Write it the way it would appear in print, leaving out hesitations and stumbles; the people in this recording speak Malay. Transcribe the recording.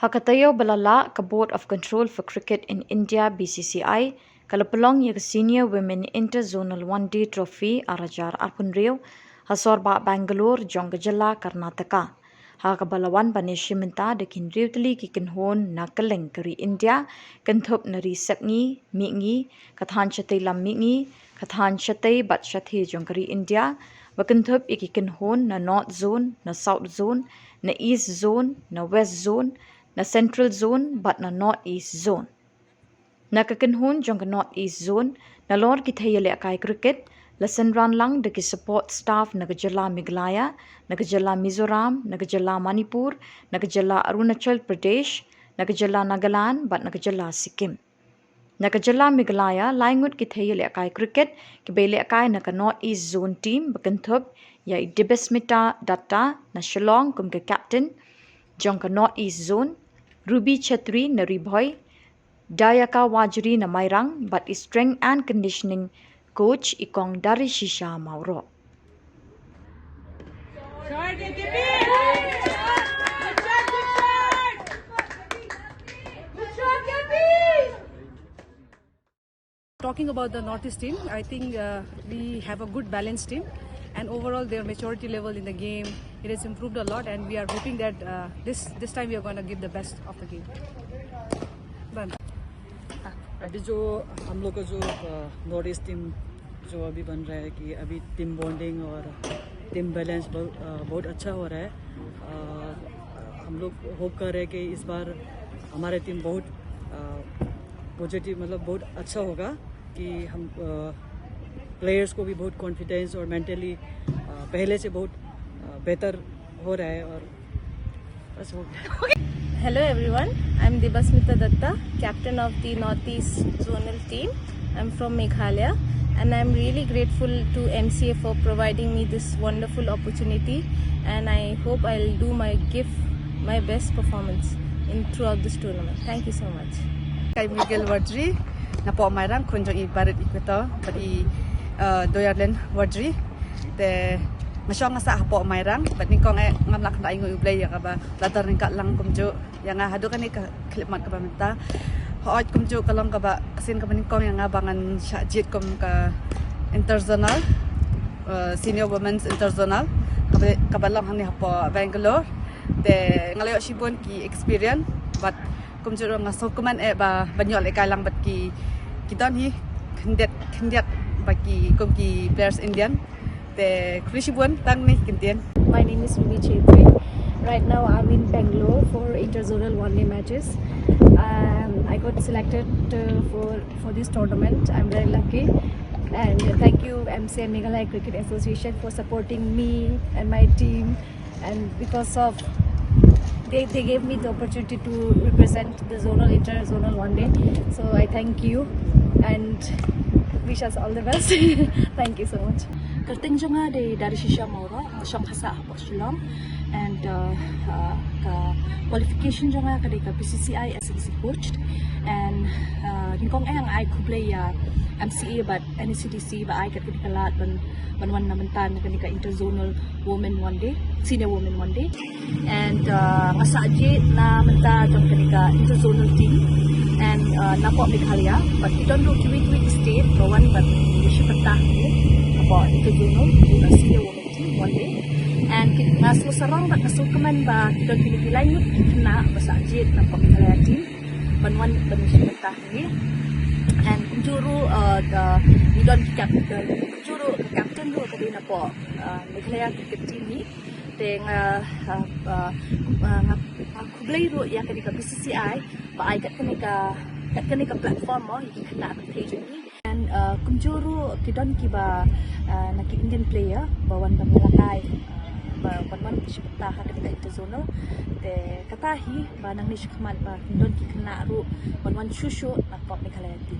Haka balala ka Board of Control for Cricket in India BCCI kalapalong ya Senior Women Interzonal One Day Trophy arajar arpunreu hasorba Bangalore Khuborjylla Karnataka. Haka balawan banishimenta de kinriutli ki Kynhun na kaleng kari India kanthup nari sakngi mingi kathan chatai lam mingi kathan chatai bat chathi jongkari India bakanthup iki Kynhun na North Zone na South Zone na East Zone na West Zone na Central Zone but na North East Zone. Na Kynhun jong North East Zone na lor ki Thei Ïalehkai cricket lasan ran lang de ki support staff Meghalaya Meghalaya, Mizoram, Manipur, Arunachal Pradesh, Nagaland but Sikkim. Meghalaya Ngut ki Thei Ïalehkai cricket ki Ïalehkai na North East Zone team bakanthup ya dbmnTv na Shillong kum ka captain jong North East Zone Ruby Chetri na Riboy, Dayaka Wajri na Mairang but strength and conditioning coach ikong dari Shisha Mauro. Talking about the Northeast team, I think we have a good balanced team, and overall their maturity level in the game, it has improved a lot, and we are hoping that this time we are going to give the best of the game. अभी जो हम लोग का जो north east team जो अभी बन रहा है कि अभी टीम बॉन्डिंग और टीम बैलेंस बहुत अच्छा हो रहा है। हम लोग होप कर रहे हैं कि इस बार हमारे टीम बहुत पॉजिटिव मतलब बहुत अच्छा होगा कि हम प्लेयर्स को भी बहुत कॉन्फिडेंस और मेंटली पहले से बहुत बेहतर हो रहा है और बस हो गया। Hello everyone, I'm dbmnTv, captain of the Northeast Zonal team. I'm from Meghalaya and I'm really grateful to MCA for providing me this wonderful opportunity, and I hope I'll do my best performance throughout this tournament. Thank you so much. I'm Khuborjylla na po Mairang kunjong ibarat ikwito bagi doyarlen Khubor te masyong sa po Mairang but ningkong ngamlak na ingo ublay ya ba latar ning lang kumjo yang hado kani ka klimat ka pamenta hoot kumjo kalong ka ba kasin ka ningkong yang abangan jit kum ka interzonal senior women's interzonal kabalang hani po Bangalore te ngalayo sibon ki experience but kumjo nga sokuman ba banyol ikalang bat ki kidon hi khindet baki kum ki players Indian. My name is Ruby Chetri. Right now I'm in Bangalore for interzonal one-day matches. I got selected for this tournament. I'm very lucky, and thank you MCA Meghalaya Cricket Association for supporting me and my team, and because of they gave me the opportunity to represent the interzonal one day. So I thank you and wish us all the best. Thank you so much. Kerting jonga dari Shisha Mauro, masyong hasa po Shillong, and qualification jonga kada ka BCCI as a coach, and ningkong ang ay kublay MCA but NECDC ba ay katikalat banwan naman tan kanika interzonal women one day, senior women one day, and ngasaji na menta tong kanika interzonal team, and napo Meghalaya, but we don't do week state kawan but wishi patah about interzonal senior women team one day, and ngaso sarang bat ngaso kaman ba kita pinipilay mo na ngasaji na po Meghalaya team banwan wishi patah ni, and kunjuru we don't captain kunjuru captain do kadi na po Meghalaya cricket team ni teng kublay ro ya kadi ka BCCI ba ay kat kanika platform mo ikana ang page ni, and kunjuru kidon kiba naki Indian player bawan ba Ïalehkai ba banwan sipta ha kadi interzonal te katahi ba nang nishkman ba kidon kikana ro banwan shushu na po Meghalaya team.